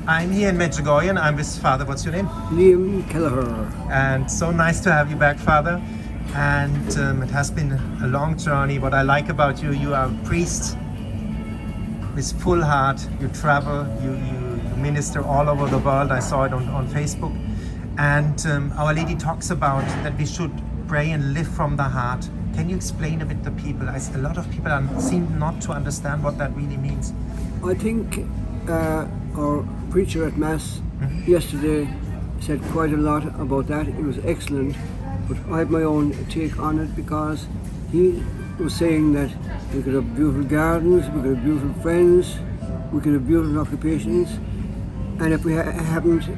I'm here in Medjugorje and I'm with Father. What's your name? Liam Kelleher. And so nice to have you back, Father. And it has been a long journey. What I like about you, you are a priest with full heart. You travel, you minister all over the world. I saw it on Facebook. And Our Lady talks about that we should pray and live from the heart. Can you explain a bit to people? A lot of people seem not to understand what that really means. I think our preacher at Mass yesterday said quite a lot about that. It was excellent, but I have my own take on it because he was saying that we could have beautiful gardens, we could have beautiful friends, we could have beautiful occupations, and if we haven't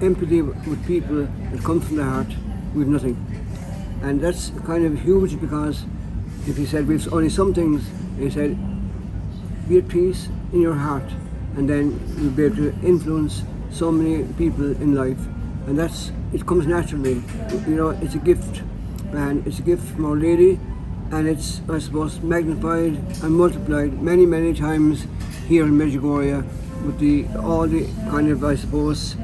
empathy with people that come from the heart, we've nothing. And that's kind of huge because if he said we've only some things, he said be at peace in your heart, and then you'll be able to influence so many people in life, and it comes naturally. You know, it's a gift, and it's a gift from Our Lady, and it's, I suppose, magnified and multiplied many times here in Medjugorje with all the kind of, I suppose,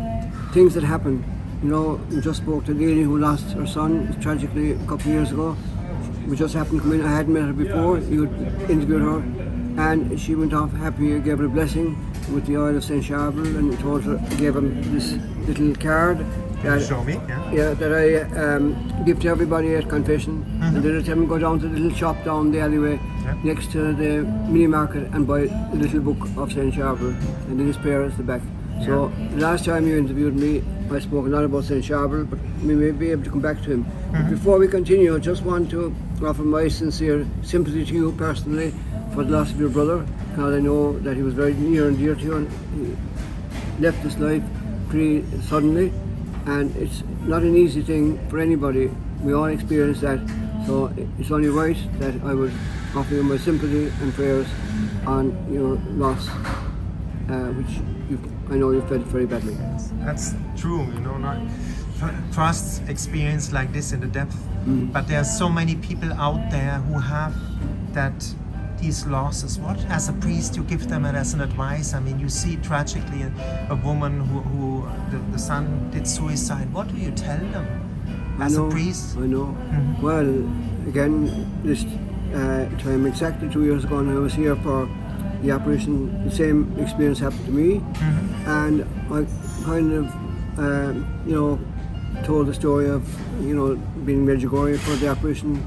things that happen. You know, we just spoke to a lady who lost her son tragically a couple of years ago. We just happened to come in. I hadn't met her before. You interviewed her, and she went off happy. Gave her a blessing with the oil of Saint Charbel, and told her, gave him this little card that, Show me, that I give to everybody at confession, and then I tell them go down to the little shop down the alleyway next to the mini market and buy a little book of Saint Charbel, and then his prayer at the back. So the last time you interviewed me, I spoke a lot about Saint Charbel, but we may be able to come back to him. But before we continue, I just want to offer my sincere sympathy to you personally for the loss of your brother, because I know that he was very near and dear to you, and he left this life pretty suddenly, and it's not an easy thing for anybody. We all experience that, so it's only right that I would offer you my sympathy and prayers on your loss, which I know you felt very badly. That's true, you know, not trust experience like this in the depth, but there are so many people out there who have these losses. What, as a priest, you give them as an advice? I mean, you see tragically a woman who the son did suicide. What do you tell them as a priest? I know. Well, again, this time exactly 2 years ago, and I was here for the apparition, the same experience happened to me, and I kind of, told the story of, being in Medjugorje for the apparition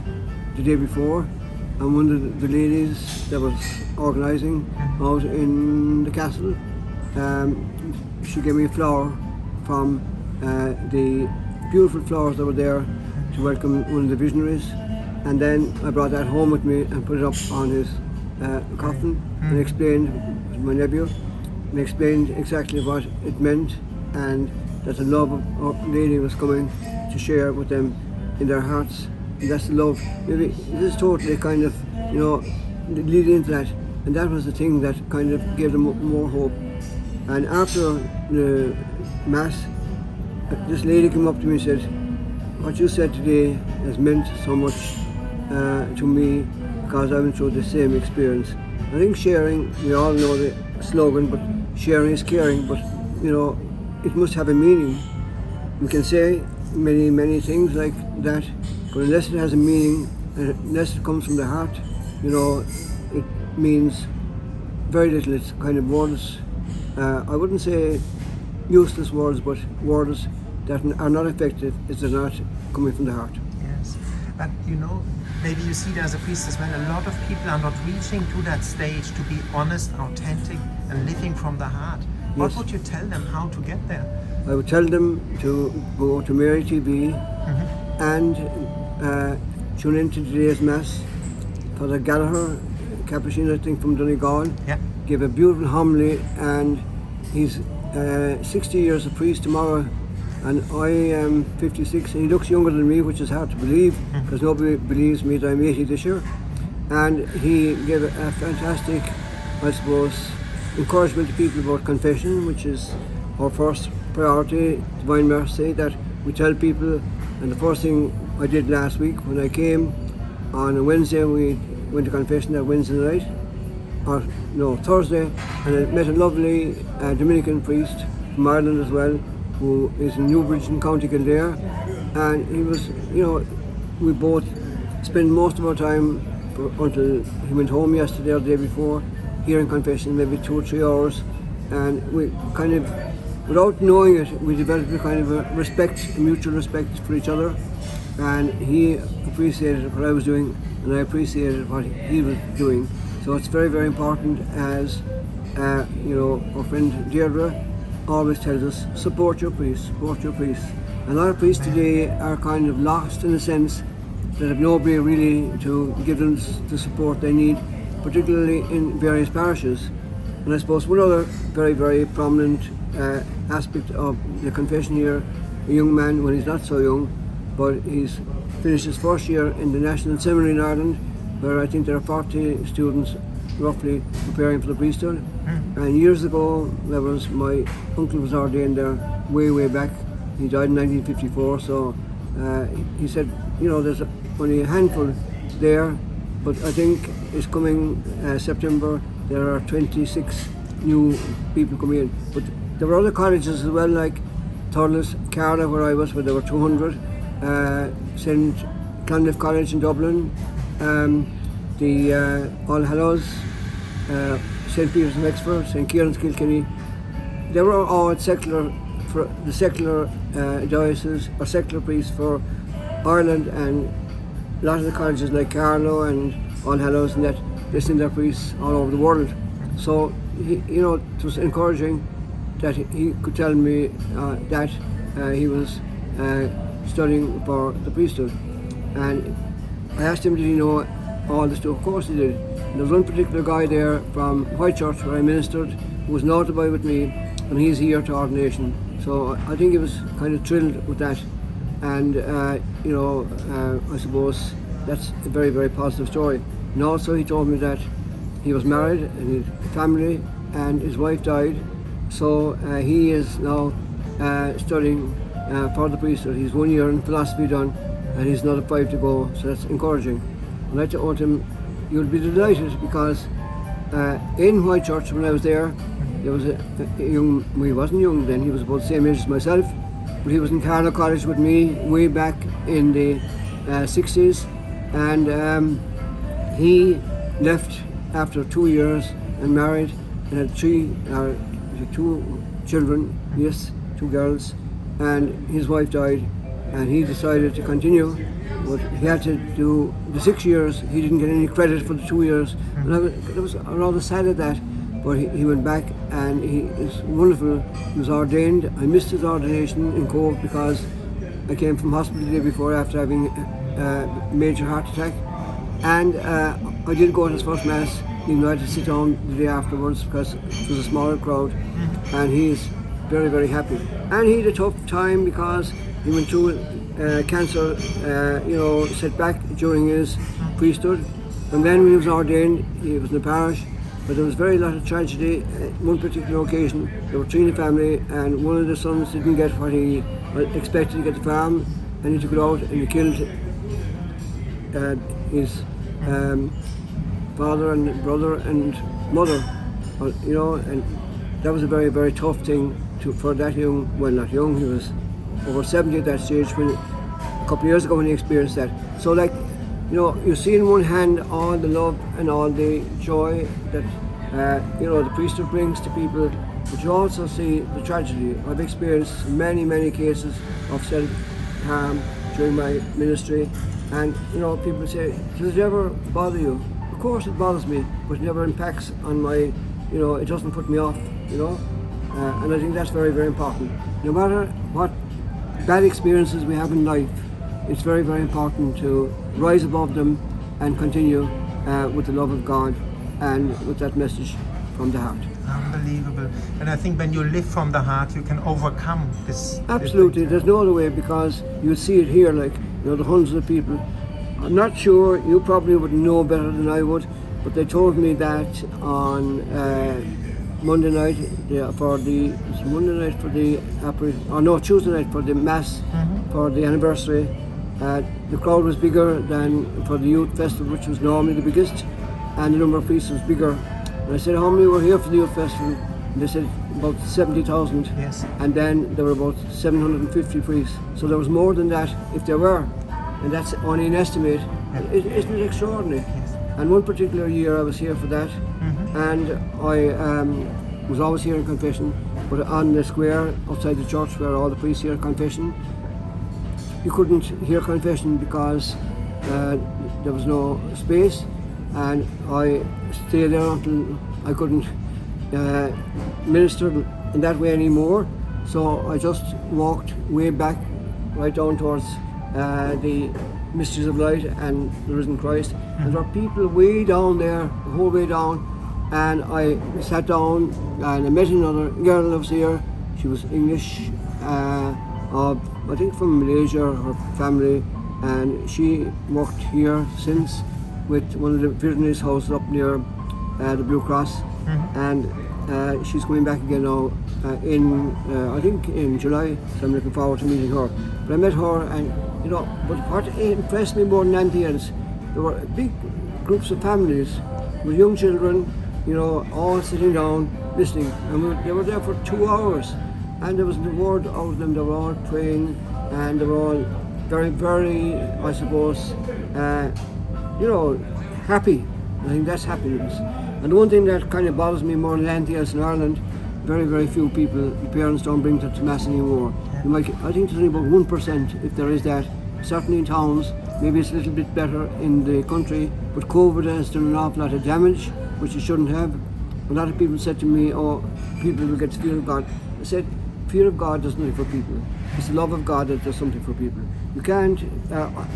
the day before, and one of the ladies that was organising out in the castle, she gave me a flower from the beautiful flowers that were there to welcome one of the visionaries, and then I brought that home with me and put it up on his coffin, and explained to my nephew, and explained exactly what it meant, and that the love of Our Lady was coming to share with them in their hearts, and that's the love. Maybe this is totally kind of, leading into that, and that was the thing that kind of gave them more hope. And after the Mass, this lady came up to me and said, what you said today has meant so much to me, because I went through the same experience. I think sharing, we all know the slogan, but sharing is caring, but it must have a meaning. We can say many things like that, but unless it has a meaning, unless it comes from the heart, it means very little. It's kind of words, I wouldn't say useless words, but words that are not effective if they're not coming from the heart. Yes, but maybe you see it as a priest as well, a lot of people are not reaching to that stage to be honest, authentic, and living from the heart. What would you tell them how to get there? I would tell them to go to Mary TV and tune into today's Mass. Father Kelleher, Capuchin, I think, from Donegal, gave a beautiful homily, and he's 60 years a priest tomorrow, and I am 56, and he looks younger than me, which is hard to believe, because nobody believes me that I'm 80 this year. And he gave a fantastic, I suppose, encouragement to people about confession, which is our first priority, Divine Mercy, that we tell people. And the first thing I did last week when I came on a Wednesday, we went to confession that Wednesday night, Thursday, and I met a lovely Dominican priest from Ireland as well, who is in Newbridge in County Kelleher, and he was, we both spent most of our time until he went home yesterday or the day before, hearing confession, maybe 2 or 3 hours, and we kind of, without knowing it, we developed a kind of a mutual respect for each other, and he appreciated what I was doing, and I appreciated what he was doing. So it's very, very important, as our friend Deirdre always tells us, support your priests, support your priests. And our priests today are kind of lost in a sense that have nobody really to give them the support they need, particularly in various parishes. And I suppose one other very, very prominent aspect of the confession here, a young man, when he's not so young, but he's finished his first year in the National Seminary in Ireland, where I think there are 40 students roughly preparing for the priesthood. And years ago, my uncle was ordained there way, way back. He died in 1954, so he said, there's only a handful there, but I think it's coming September, there are 26 new people coming in. But there were other colleges as well, like Thurles, Carla, where I was, where there were 200, St. Clonliffe College in Dublin, the All Hallows, St. Peter's in Wexford, St. Kieran's Kilkenny. They were all secular, for the secular diocese or secular priests for Ireland, and a lot of the colleges like Carlow and All Hallows and that, they send their priests all over the world. So it was encouraging that he could tell me that he was studying for the priesthood. And I asked him, did he know all this stuff? Of course he did. And there was one particular guy there from Whitechurch where I ministered who was notified with me, and he's here to ordination. So I think he was kind of thrilled with that. And I suppose that's a very, very positive story. And also he told me that he was married and he had a family, and his wife died. So he is now studying for the priesthood. He's 1 year in philosophy done, and he's another 5 to go, so that's encouraging. And I told him, you'll be delighted, because in Whitechurch when I was there was a young, well, he wasn't young then, he was about the same age as myself, but he was in Carlow College with me way back in the 60s, and he left after 2 years and married and had 2 children, yes, 2 girls, and his wife died, and he decided to continue, but he had to do the 6 years. He didn't get any credit for the 2 years, and I was rather sad at that, but he went back, and he is wonderful. He was ordained. I missed his ordination in Cove because I came from hospital the day before after having a major heart attack, and I did go to his first mass, even though I had to sit down the day afterwards because it was a smaller crowd, and he's very, very happy. And he had a tough time because he went through cancer, setback during his priesthood. And then when he was ordained, he was in the parish, but there was very lot of tragedy. One particular occasion, there were 3 in the family, and one of the sons didn't get what he expected to get the farm, and he took it out and he killed his father and brother and mother, and that was a very, very tough thing for that young, well, not young, he was over 70 at that stage, when a couple of years ago when he experienced that. So you see in one hand all the love and all the joy that the priesthood brings to people, but you also see the tragedy. I've experienced many, many cases of self-harm during my ministry, and people say, does it ever bother you? Of course it bothers me, but it never impacts on my, it doesn't put me off, and I think that's very, very important. No matter what bad experiences we have in life, it's very, very important to rise above them and continue with the love of God and with that message from the heart. Unbelievable. And I think when you live from the heart, you can overcome this. Absolutely. There's no other way, because you see it here, like, the hundreds of people. I'm not sure, you probably would know better than I would, but they told me that on Monday night Tuesday night for the Mass for the anniversary, the crowd was bigger than for the youth festival, which was normally the biggest, and the number of priests was bigger. And I said, how many were here for the youth festival? And they said about 70,000. Yes. And then there were about 750 priests. So there was more than that if there were. And that's only an estimate. Isn't it extraordinary? Yes. And one particular year I was here for that. And I was always here in confession, but on the square outside the church where all the priests hear confession, you couldn't hear confession because there was no space, and I stayed there until I couldn't minister in that way anymore. So I just walked way back, right down towards the Mysteries of Light and the Risen Christ. And there were people way down there, the whole way down. And I sat down and I met another girl that was here. She was English, I think from Malaysia, her family, and she worked here since with one of the Vietnamese houses up near the Blue Cross. And she's going back again now I think in July, so I'm looking forward to meeting her. But I met her, and but what impressed me more than anything else, there were big groups of families with young children, all sitting down, listening. And they were there for 2 hours, and there was the word out of them. They were all praying, and they were all very, very, I suppose, happy. I think that's happiness. And the one thing that kind of bothers me more than anything else in Ireland, very, very few people, the parents don't bring them to Mass anymore. I think there's only about 1%, if there is that. Certainly in towns, maybe it's a little bit better in the country, but COVID has done an awful lot of damage, which it shouldn't have. A lot of people said to me, people will get the fear of God. I said, fear of God does nothing for people. It's the love of God that does something for people. You can't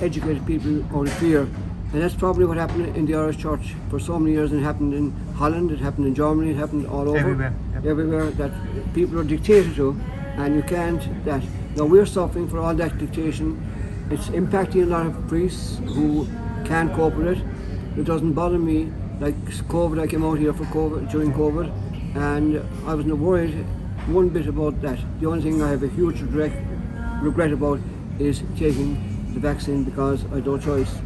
educate people out of fear. And that's probably what happened in the Irish Church for so many years. And it happened in Holland, it happened in Germany, it happened all over. Everywhere. Yep. Everywhere that people are dictated to, and you can't that. Now we're suffering for all that dictation. It's impacting a lot of priests who can't cope with it. It doesn't bother me. Like COVID, I came out here for COVID, during COVID, and I wasn't worried one bit about that. The only thing I have a huge regret about is taking the vaccine, because I had no choice.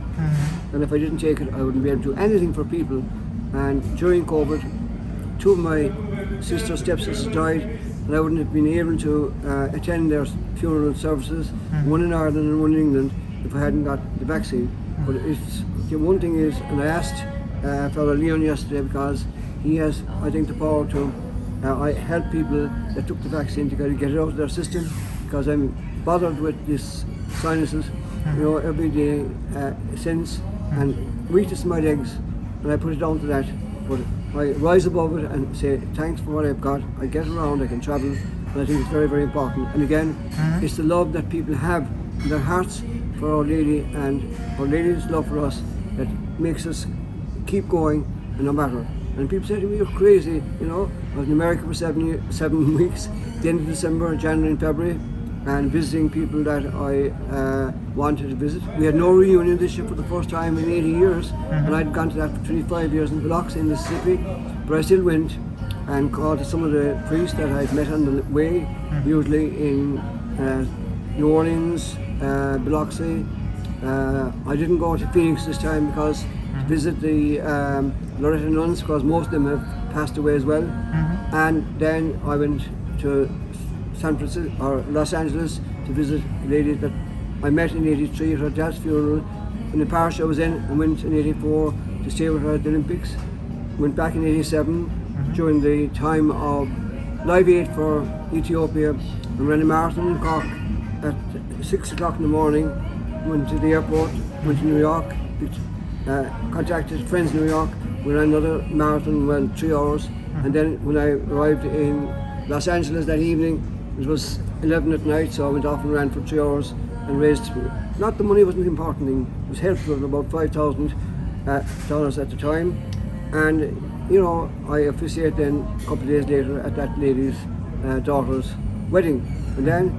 And if I didn't take it, I wouldn't be able to do anything for people. And during COVID, 2 of my stepsisters died, and I wouldn't have been able to attend their funeral services, one in Ireland and one in England, if I hadn't got the vaccine. But the one thing is, and I asked Father Leon yesterday, because he has, I think, the power to help people that took the vaccine to get it out of their system, because I'm bothered with this sinuses, every day since, and weakness in my legs, and I put it down to that. But I rise above it and say thanks for what I've got. I get around, I can travel, and I think it's very, very important. And again, it's the love that people have in their hearts for Our Lady, and Our Lady's love for us, that makes us keep going, and no matter. And people say to me, you're crazy, I was in America for 7 weeks, the end of December, January and February, and visiting people that I wanted to visit. We had no reunion this year for the first time in 80 years, and I'd gone to that for 25 years in Biloxi in Mississippi, but I still went and called to some of the priests that I'd met on the way, usually in New Orleans, Biloxi. I didn't go to Phoenix this time because to visit the Loretta nuns, because most of them have passed away as well. And then I went to San Francisco or Los Angeles to visit a lady that I met in '83 at her dad's funeral in the parish I was in, and went in '84 to stay with her at the Olympics. Went back in '87 during the time of Live Aid for Ethiopia, and ran a marathon in Cork at 6 o'clock in the morning. Went to the airport, went to New York, contacted friends in New York. We ran another marathon, went 3 hours, and then when I arrived in Los Angeles that evening, it was 11 at night, so I went off and ran for 3 hours and raised, not the money wasn't the important thing, it was helpful, about $5,000 at the time. And I officiated then a couple of days later at that lady's daughter's wedding. And then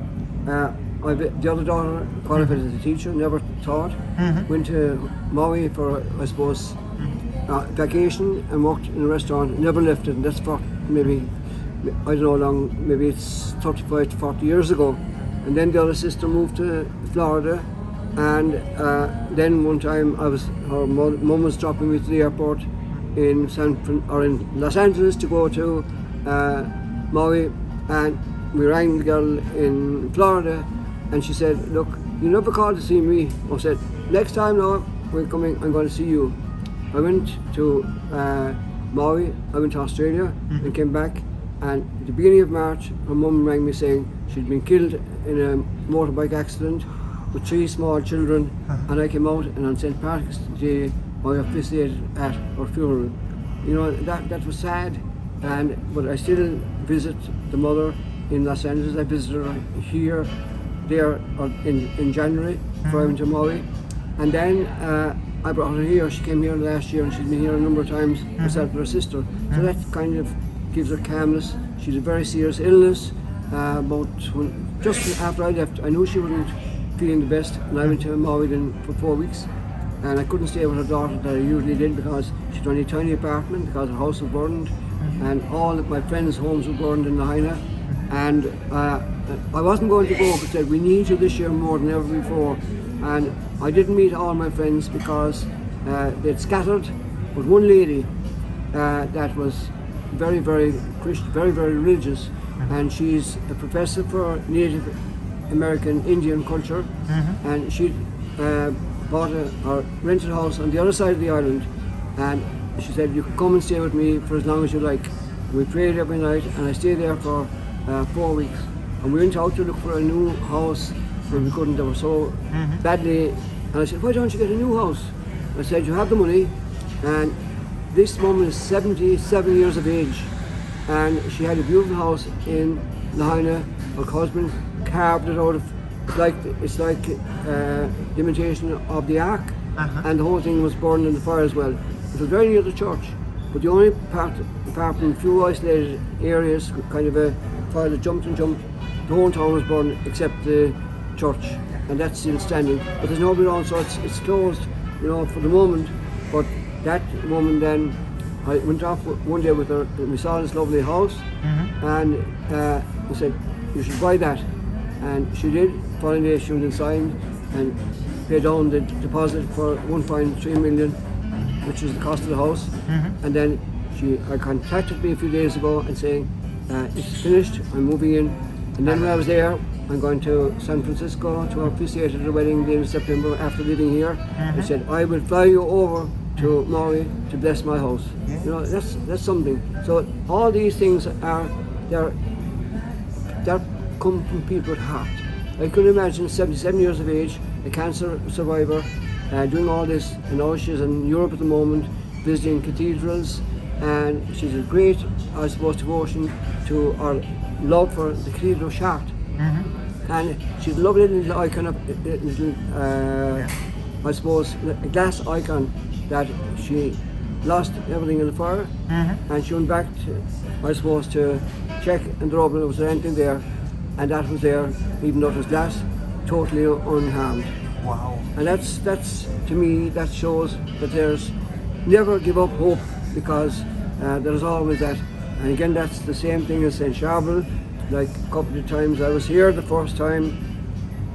the other daughter qualified as a teacher, never taught, went to Maui for, I suppose, vacation, and worked in a restaurant, never left it, and that's for maybe, I don't know how long, maybe it's 35 to 40 years ago. And then the other sister moved to Florida, and then one time her mum was dropping me to the airport, in in Los Angeles to go to Maui, and we rang the girl in Florida, and she said, look, you never called to see me. I said, next time now we're coming, I'm going to see you. I went to Maui, I went to Australia and came back, and at the beginning of March her mum rang me saying she'd been killed in a motorbike accident with 3 small children, and I came out, and on St. Patrick's Day I officiated at her funeral. You know, that was sad, but I still visit the mother in Los Angeles. I visited her here, there in January before I went to Maui, and then I brought her here. She came here last year, and she's been here a number of times, herself and her sister. So that kind of gives her calmness. She had a very serious illness, just after I left, I knew she wasn't feeling the best, and I went to Maui then for 4 weeks, and I couldn't stay with her daughter that I usually did because she had only a tiny apartment because her house was burned, and all of my friends' homes were burned in Lahaina, and I wasn't going to go, but said we need you this year more than ever before, and I didn't meet all my friends because they'd scattered, but one lady that was very, very Christian, very, very religious, and she's a professor for Native American Indian culture, and she bought or rented a house on the other side of the island, and she said, you can come and stay with me for as long as you like. We prayed every night, and I stayed there for 4 weeks, and we went out to look for a new house, but we couldn't. They were so badly, and I said, why don't you get a new house? I said, you have the money, and this woman is 77 years of age, and she had a beautiful house in Lahaina. Her husband carved it out of, it's like the imitation of the Ark, and the whole thing was burned in the fire as well. It was very near the church, but the only part, apart from a few isolated areas, kind of a fire that jumped and jumped, the whole town was burned except the church, and that's still standing. But there's nobody around, so it's closed, you know, for the moment. But that woman then, I went off one day with her, and we saw this lovely house, and we said, you should buy that. And she did. Following day she went inside and paid down the deposit for 1.3 million, which was the cost of the house. And then she contacted me a few days ago and saying, it's finished, I'm moving in. And then when I was there, I'm going to San Francisco to officiate at the wedding at the end of September after living here. I said, I will fly you over to Maui to bless my house. You know, that's something. So all these things they're come from people with heart. I could imagine 77 years of age, a cancer survivor, doing all this, and now she's in Europe at the moment, visiting cathedrals, and she's a great, I suppose, devotion to our love for the cathedral shaft. And she's a lovely little icon of, I suppose, a glass icon that she lost everything in the fire, and she went back to, I suppose, to check in the rubble, was there anything there, and that was there, even though it was glass, totally unharmed. Wow. And that's to me, that shows that there's never give up hope, because there's always that. And again, that's the same thing as St. Charbel. Like a couple of times I was here the first time,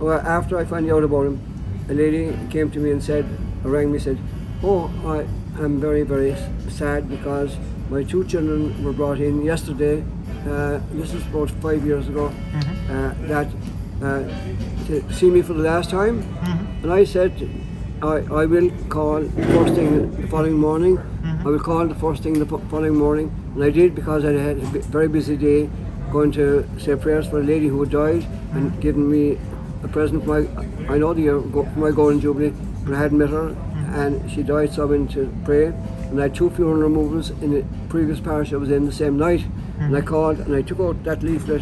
after I found out about him, a lady came to me and said, rang me and said, oh, I am very, very sad because my 2 children were brought in yesterday, this is about 5 years ago, to see me for the last time. And I said, I will call the first thing the following morning. I will call the first thing the following morning. And I did, because I had a very busy day going to say prayers for a lady who had died and given me a present for my, I know the year for my Golden Jubilee, but I hadn't met her, and she died, so I went to pray. And I had 2 funeral removals in the previous parish I was in the same night. And I called and I took out that leaflet.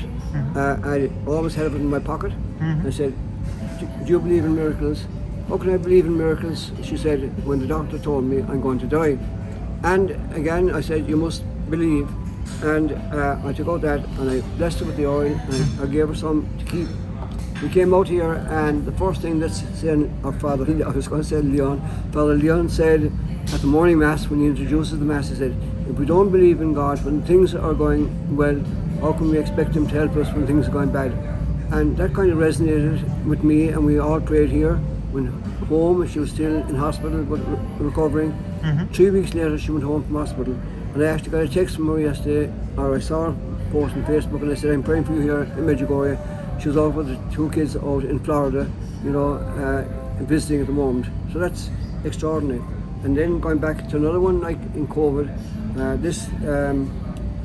I always had it in my pocket. I said, do you believe in miracles? How can I believe in miracles? She said, when the doctor told me I'm going to die. And again I said, you must believe. And I took out that and I blessed her with the oil, and I gave her some to keep. We came out here, and the first thing that said our Father, I was going to say Leon, Father Leon said at the morning Mass, when he introduces the Mass, he said, if we don't believe in God when things are going well, how can we expect Him to help us when things are going bad? And that kind of resonated with me, and we all prayed here. When home, she was still in hospital but recovering, 3 weeks later, she went home from hospital, and I actually got a text from her yesterday, or I saw her post on Facebook, and I said, I'm praying for you here in Medjugorje. She was out with the 2 kids out in Florida, visiting at the moment. So that's extraordinary. And then going back to another one, like in COVID, this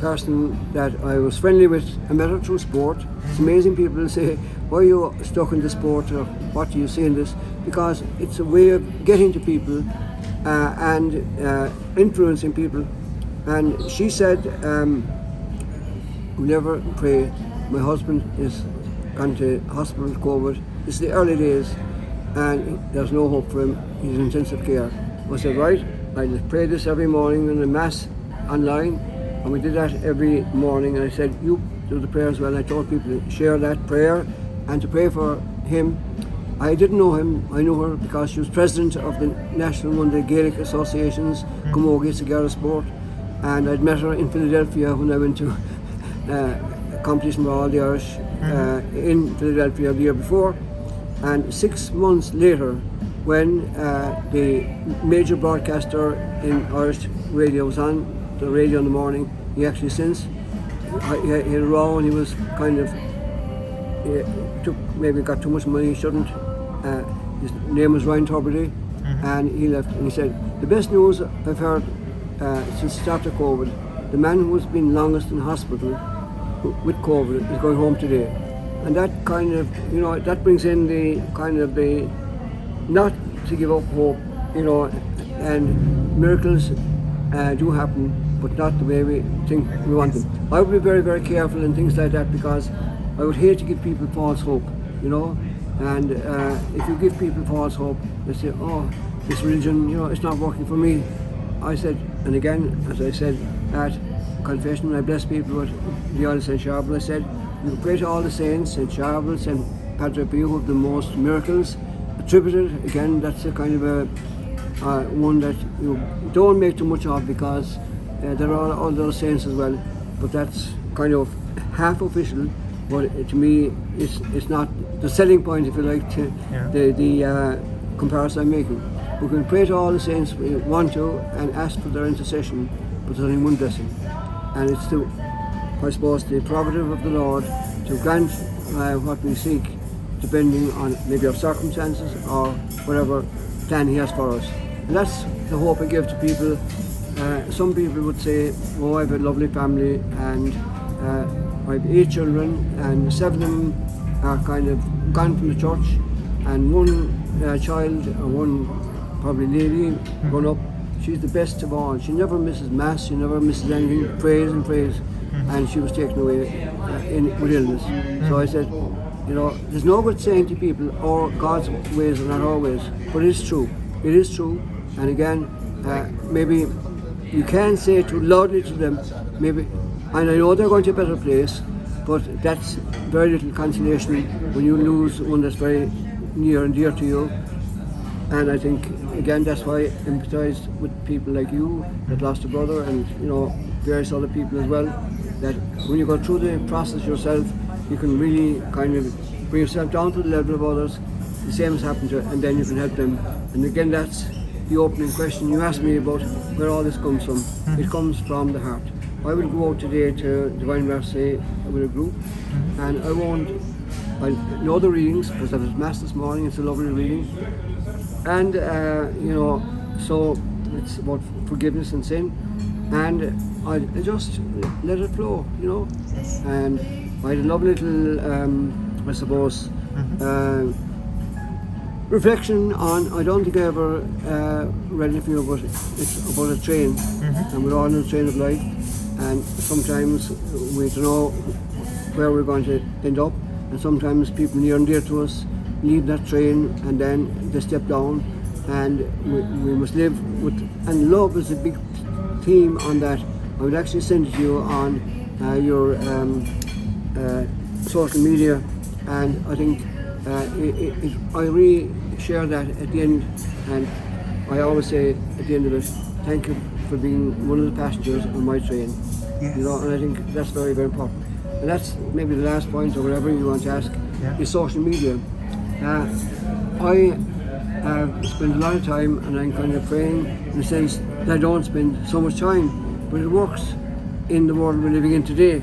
person that I was friendly with, I met her through sport. It's amazing people say, why are you stuck in the sport, or what do you see in this? Because it's a way of getting to people and influencing people. And she said, we never pray. My husband is gone to hospital with COVID. It's the early days and there's no hope for him. He's in intensive care. I said, right, I just pray this every morning in the mass online, and we did that every morning. And I said, you do the prayer as well. I told people to share that prayer and to pray for him. I didn't know him. I knew her because she was president of the national one of the Gaelic associations, Camogie Cigar Sport, and I'd met her in Philadelphia when I went to competition with all the Irish in Philadelphia the year before. And 6 months later, when the major broadcaster in Irish radio was on the radio in the morning, he actually he had a row, and he was kind of maybe got too much money he shouldn't. His name was Ryan Tuberty, and he left. And he said, the best news I've heard since the start of COVID, the man who has been longest in hospital with COVID is going home today. And that kind of, that brings in the kind of the, not to give up hope, and miracles do happen, but not the way we think we want them. I would be very, very careful in things like that, because I would hate to give people false hope, and if you give people false hope, they say, oh, this religion, it's not working for me. I said, and again, as I said at confession, I bless people with the oil of St. Charbel. I said, you pray to all the saints, St. Charbel, St. Padre Pio, who have the most miracles attributed. Again, that's a kind of a one that you don't make too much of, because there are all those saints as well, but that's kind of half official. But to me, it's not the selling point, if you like, to the comparison I'm making. We can pray to all the saints we want to and ask for their intercession, but there's only one blessing, and it's the prerogative of the Lord to grant what we seek, depending on maybe our circumstances or whatever plan He has for us. And that's the hope I give to people. Some people would say, oh, I have a lovely family, and I have 8 children, and 7 of them are kind of gone from the church, and one child, or one probably lady, grown up, she's the best of all. She never misses mass, she never misses anything, praise and praise, and she was taken away with illness. So I said, there's no good saying to people, or God's ways are not our ways, but it is true. It is true, and again, maybe you can say it too loudly to them, maybe, and I know they're going to a better place, but that's very little consolation when you lose one that's very near and dear to you. And I think, again, that's why I empathise with people like you that lost a brother, and various other people as well, that when you go through the process yourself, you can really kind of bring yourself down to the level of others, the same has happened to, and then you can help them. And again, that's the opening question you asked me about where all this comes from. It comes from the heart. I will go out today to Divine Mercy with a group, and I know the readings, because I was Mass this morning. It's a lovely reading, and so it's about forgiveness and sin, and I just let it flow, and I had a lovely little I suppose reflection on, I don't think I ever read anything about it. It's about a train, and we're all on a train of life, and sometimes we don't know where we're going to end up, and sometimes people near and dear to us leave that train and then they step down, and we must live with, and love is a big theme on that. I would actually send it to you on your social media, and I think I really share that at the end, and I always say at the end of it, thank you for being one of the passengers on my train. Yes. And I think that's very, very important. And that's maybe the last point, or whatever you want to ask, is social media. I spend a lot of time, and I'm kind of praying in the sense that I don't spend so much time, but it works in the world we're living in today.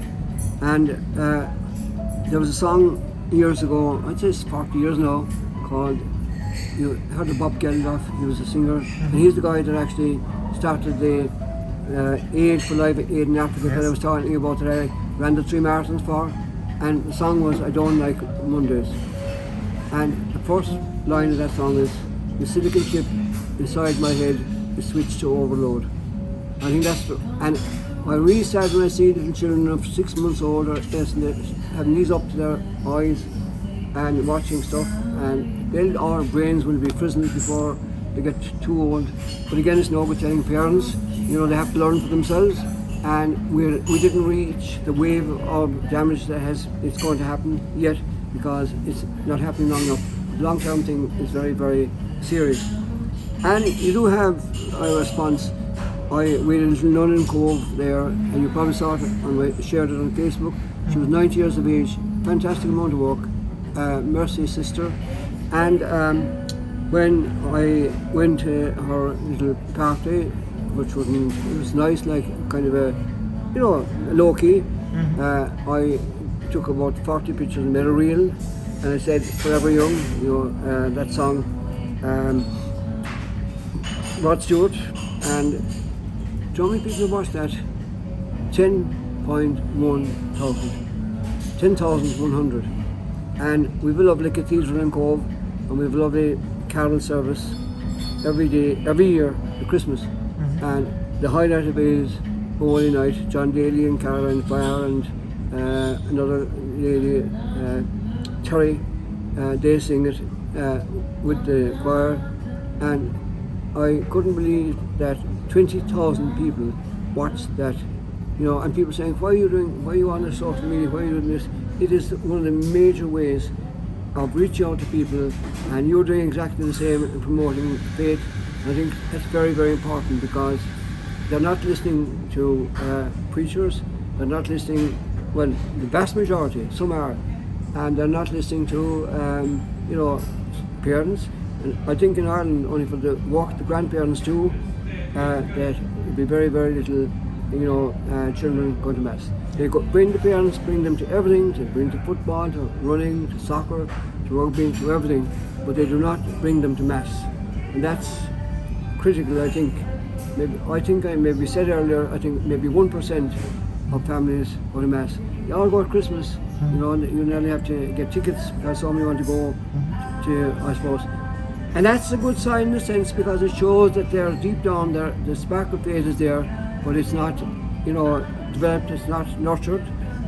And there was a song years ago, I'd say it's 40 years now, called, you heard of Bob Geldof, he was a singer, and he's the guy that actually started the Aid for Life Aid in Africa that I was talking about today, ran the 3 marathons for, and the song was I Don't Like Mondays. And the first line of that song is, the silicon chip inside my head is switched to overload. I think that's, and I really sad when I see little children of 6 months old or less, having these up to their eyes and watching stuff, and our brains will be frizzled before they get too old. But again, it's no good telling parents, you know, they have to learn for themselves, and we didn't reach the wave of damage that it's going to happen yet, because it's not happening long enough. The long-term thing is very, very serious. And you do have a response. We had a little nun in Cove there, and you probably saw it, shared it on Facebook. She was 90 years of age, fantastic amount of work, Mercy sister. And when I went to her little party, which was nice, like kind of a, you know, low-key, I took about 40 pictures and made a reel, and I said, Forever Young, you know, that song, Rod Stewart, and how many people watched that? 10.1 thousand, 10,100. And we've a lovely cathedral in Cove, and we've a lovely carol service every day, every year at Christmas. And the highlight of it is Holy Night, John Daly and Caroline Fire and another lady, Terry, they sing it with the choir, and I couldn't believe that 20,000 people watched that, you know, and people saying, why are you on the social media, why are you doing this? It is one of the major ways of reaching out to people, and you're doing exactly the same in promoting faith. I think that's very, very important, because they're not listening to preachers, they're not listening, well, the vast majority, some are, and they're not listening to, you know, parents. And I think in Ireland, only for the work the grandparents do, that it'd be very, very little, you know, children going to mass. They bring the parents, bring them to everything, to bring to football, to running, to soccer, to rugby, to everything, but they do not bring them to mass. And that's critical, I think. I maybe said earlier, I think maybe 1% of families go to mass. They all go at Christmas, you know, and you nearly have to get tickets because so many want to go to, I suppose. And that's a good sign in a sense, because it shows that they're deep down there, the spark of faith is there, but it's not, you know, developed, it's not nurtured.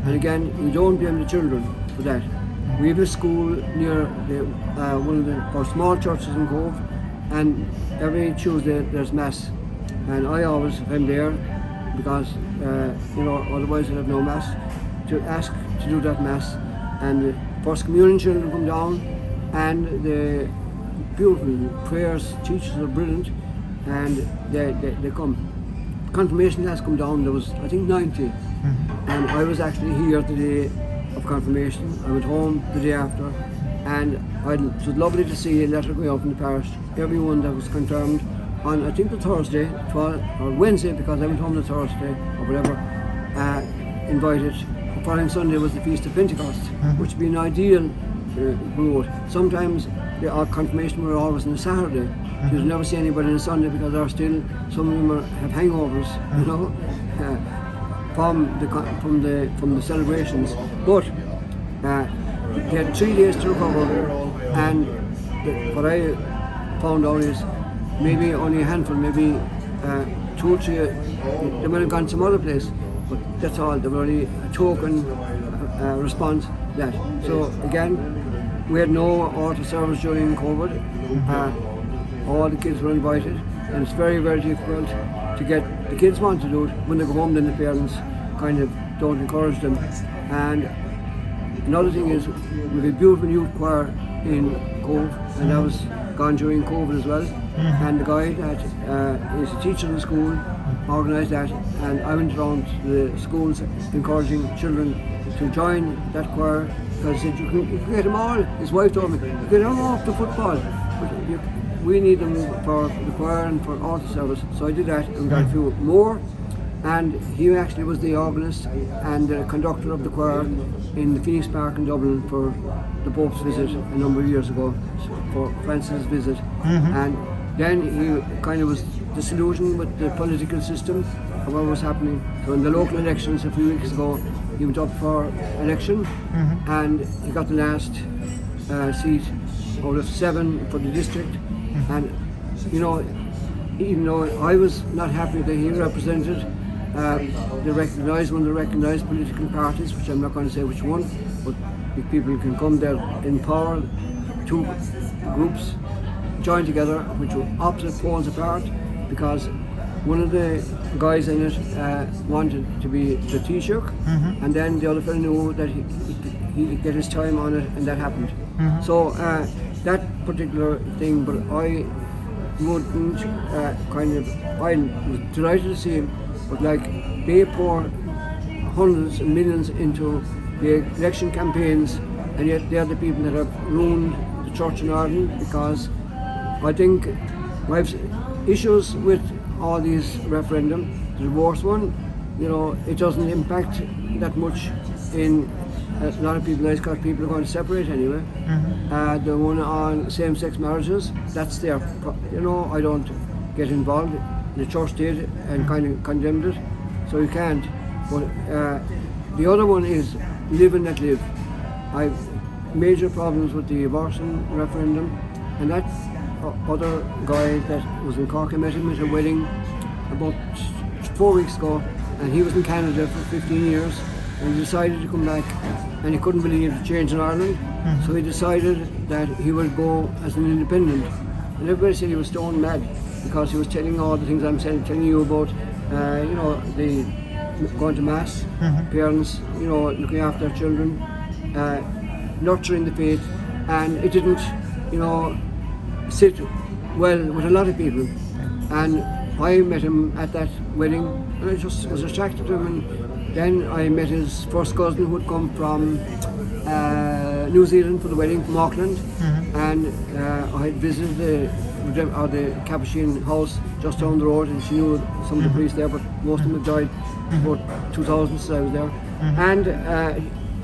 And again, we don't blame the children for that. We have a school near one of our small churches in Cove, and every Tuesday there's mass. And I always, if I'm there, because, you know, otherwise I'd have no mass, to ask to do that mass. And the First Communion children come down, and the beautiful prayers, teachers are brilliant, and they come. Confirmation class come down, there was, I think, 90. And I was actually here the day of confirmation. I went home the day after, and it was lovely to see a letter going out from the parish. Everyone that was confirmed on, I think, the Thursday, or Wednesday, because I went home the Thursday, or whatever, invited. The following Sunday was the Feast of Pentecost, which would be an ideal road. Sometimes our confirmation were always on a Saturday. You'd never see anybody on a Sunday, because some of them have hangovers, you know, from the celebrations. But they had 3 days to recover, and what I found out is maybe only a handful, maybe 2 or 3, they might have gone some other place, but that's all. They were only a token response to that. So again, we had no altar service during COVID. All the kids were invited, and it's very, very difficult to get the kids want to do it. When they go home, then the parents kind of don't encourage them. And another thing is, we have a beautiful youth choir in Cove, and that was gone during COVID as well. And the guy that is a teacher in the school organised that, and I went around to the schools encouraging children to join that choir, because he said you can get them all. His wife told me, you can get them all to football. we need them for the choir and for altar service. So I did that and got a few more. And he actually was the organist and the conductor of the choir in the Phoenix Park in Dublin for the Pope's visit a number of years ago, for Francis' visit. And then he kind of was disillusioned with the political system of what was happening. So in the local elections a few weeks ago, he went up for election and he got the last seat out of 7 for the district. And you know, even though I was not happy that he represented one of the recognised political parties, which I'm not going to say which one, but if people can come there in power, 2 groups joined together which were opposite poles apart, because one of the guys in it wanted to be the Taoiseach, and then the other fellow knew that he'd get his time on it, and that happened. So that particular thing, but I wouldn't I was delighted to see him, but like they pour hundreds and millions into the election campaigns, and yet they are the people that have ruined the church in Ireland, because I think I have issues with all these referendum. The divorce one, you know, it doesn't impact that much in a lot of people, because people are going to separate anyway. The one on same-sex marriages, that's their, you know, I don't get involved. The church did and kind of condemned it, so you can't. But the other one is live and let live. I've major problems with the abortion referendum, and that other guy that was in Cork, I met him at a wedding about 4 weeks ago, and he was in Canada for 15 years, and he decided to come back, and he couldn't believe the change in Ireland, so he decided that he would go as an independent. And everybody said he was stone mad, because he was telling all the things I'm telling you about, you know, the going to mass, parents, you know, looking after their children, nurturing the faith, and it didn't, you know, sit well with a lot of people. And I met him at that wedding, and I just was attracted to him. And then I met his first cousin, who had come from New Zealand for the wedding, from Auckland, and I had visited the Capuchin house just down the road, and she knew some of the priests there, but most of them had died about 2000 since I was there. And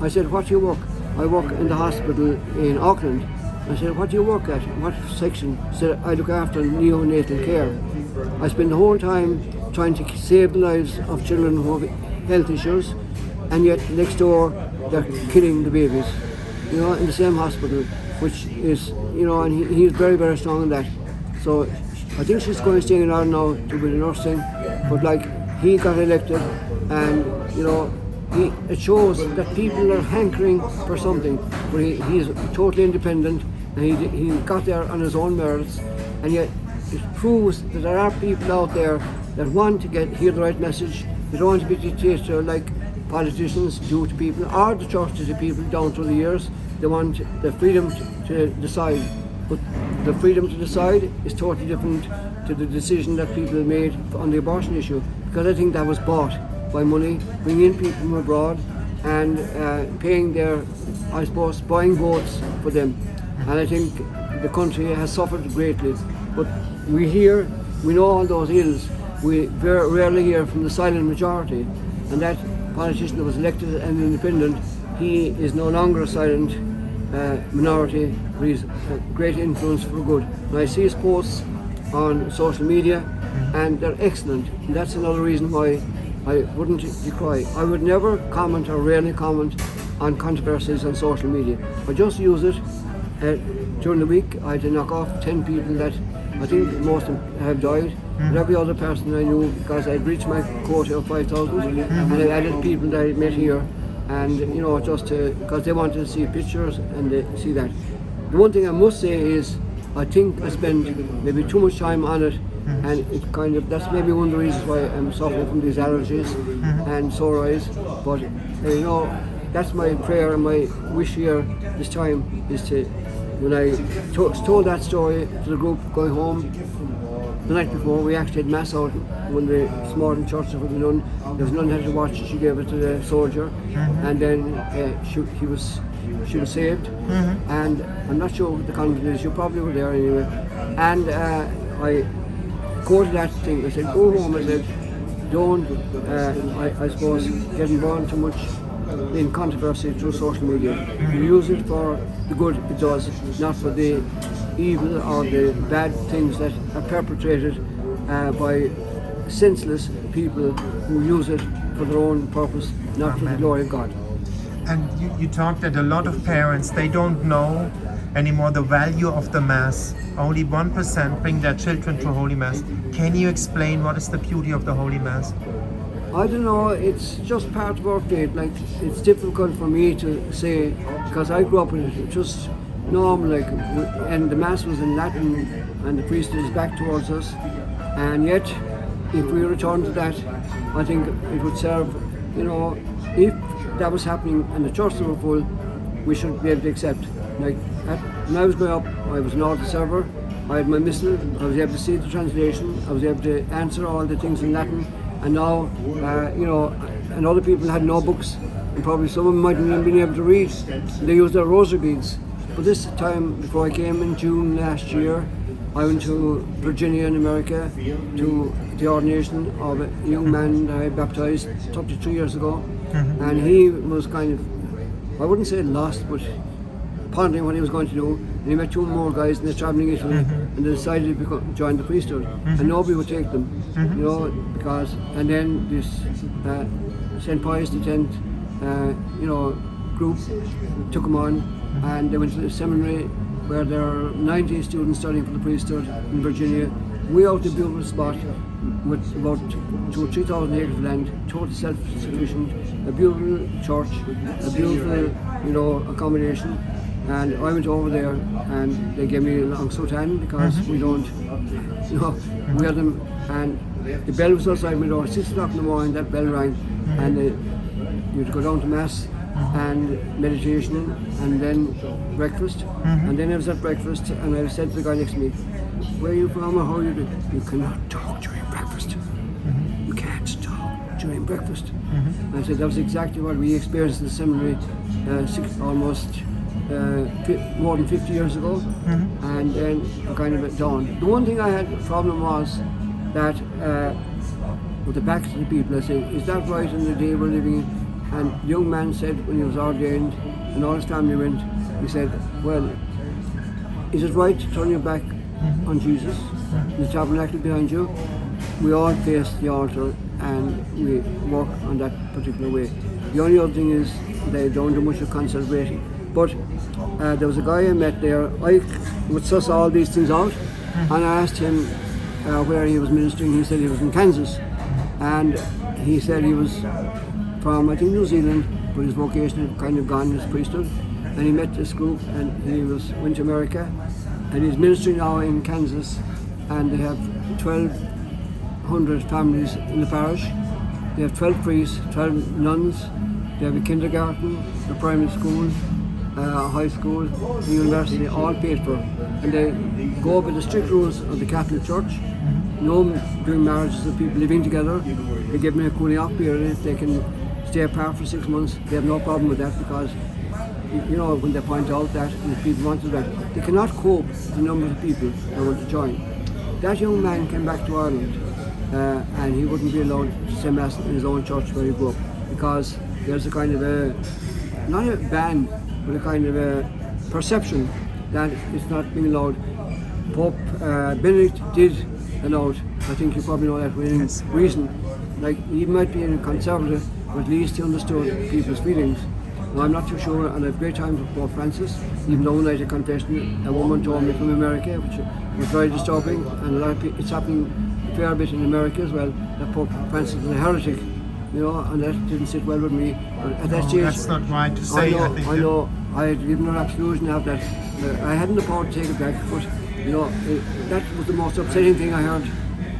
I said, "What do you work?" "I work in the hospital in Auckland." I said, "What do you work at? What section?" He said, "I look after neonatal care. I spend the whole time trying to save the lives of children who have health issues, and yet next door they're killing the babies, you know, in the same hospital," which is, you know, and he's very, very strong in that. So I think she's going to stay in Ireland now to be nursing, but like, he got elected, and you know, it shows that people are hankering for something, but he's totally independent, and he got there on his own merits, and yet it proves that there are people out there that want to hear the right message. They don't want to be dictated like politicians do to people, or the church to people down through the years. They want the freedom to decide, but the freedom to decide is totally different to the decision that people made on the abortion issue, because I think that was bought by money, bringing in people from abroad and paying their, I suppose, buying votes for them. And I think the country has suffered greatly. But we know all those ills. We very rarely hear from the silent majority, and that politician that was elected and independent, he is no longer a silent minority, but he's a great influence for good. And I see his posts on social media, and they're excellent. And that's another reason why I wouldn't decry. I would never comment, or rarely comment, on controversies on social media. I just use it during the week. I had to knock off 10 people that I think most of them have died. But every other person I knew, because I had reached my quota of 5,000, and I added people that I met here, and you know, just because they wanted to see pictures and they see that. The one thing I must say is, I think I spend maybe too much time on it, and it kind of, that's maybe one of the reasons why I'm suffering from these allergies and sore eyes. But you know, that's my prayer and my wish here this time, is to, when I told that story to the group going home the night before, we actually had mass out when the Smarten church with the nun. There was a nun had to watch it, she gave it to the soldier, and then she was saved, and I'm not sure what the convent is. You probably were there anyway. And I quoted that thing. I said, go home. I said, don't. I suppose get involved too much in controversy through social media. You use it for the good it does, not for the evil or the bad things that are perpetrated by senseless people who use it for their own purpose, not for the glory of God. And you talked that a lot of parents, they don't know anymore the value of the Mass. Only 1% bring their children to Holy Mass. Can you explain what is the beauty of the Holy Mass? I don't know, it's just part of our faith. Like, it's difficult for me to say, because I grew up with it, just normal, like, and the Mass was in Latin and the priest was back towards us, and yet if we return to that, I think it would serve, you know, if that was happening and the churches were full, we should be able to accept. Like, when I was growing up, I was an altar server, I had my missal, I was able to see the translation, I was able to answer all the things in Latin, and now, you know, and other people had no books, and probably some of them mightn't even been able to read. They used their rosary beads. But this time, before I came in June last year, I went to Virginia in America to the ordination of a young man that I baptized 33 years ago, and he was kind of, I wouldn't say lost, but pondering what he was going to do, and he met two more guys and they're traveling Italy, and they decided to join the priesthood, and nobody would take them, you know, because, and then this St. Pius X, you know, group took them on, and they went to the seminary where there are 90 students studying for the priesthood in Virginia, way out the beautiful spot with about 2,000 or 3,000 acres of land, totally self-sufficient, a beautiful church, a beautiful, you know, accommodation. And I went over there and they gave me a long soutane because we don't, you know, wear them. And the bell was outside my door, 6 o'clock in the morning, that bell rang, and you had to go down to Mass and meditation and then breakfast. And then I was at breakfast and I said to the guy next to me, where are you from or how are you doing? You cannot talk during breakfast. You can't talk during breakfast. And I said that was exactly what we experienced in the seminary more than 50 years ago, and then kind of at dawn. The one thing I had a problem was that with the backs of the people, I said, is that right in the day we're living in? And the young man said when he was ordained and all his family went, he said, well, is it right to turn your back on Jesus, the tabernacle behind you? We all face the altar and we work on that particular way. The only other thing is they don't do much of concentrating. But there was a guy I met there, I would suss all these things out, and I asked him where he was ministering. He said he was in Kansas, and he said he was from, I think, New Zealand, but his vocation had kind of gone, his priesthood, and he met this group and he went to America, and he's ministering now in Kansas, and they have 1,200 families in the parish. They have 12 priests, 12 nuns, they have a kindergarten, a primary school, high school, the university, all paid for, and they go by the strict rules of the Catholic Church. No doing marriages of people living together. They give them a cooling off period. They can stay apart for 6 months. They have no problem with that because, you know, when they point out that if people want to that, they cannot cope with the number of people that want to join. That young man came back to Ireland and he wouldn't be allowed to say Mass in his own church where he grew up because there's a kind of a, not a ban, but a kind of a perception that it's not being allowed. Pope Benedict did allow it. I think you probably know that within reason. Like, he might be a conservative, but at least he understood people's feelings. Now, I'm not too sure, and I have great time for Pope Francis. Even though night of confession, a woman told me from America, which was very disturbing, and a lot of people, it's happening a fair bit in America as well, that Pope Francis is a heretic. You know, and that didn't sit well with me. But at that stage, that's not right to say. I know. I had given an absolution of that. I hadn't the power to take it back, but you know, that was the most upsetting thing I heard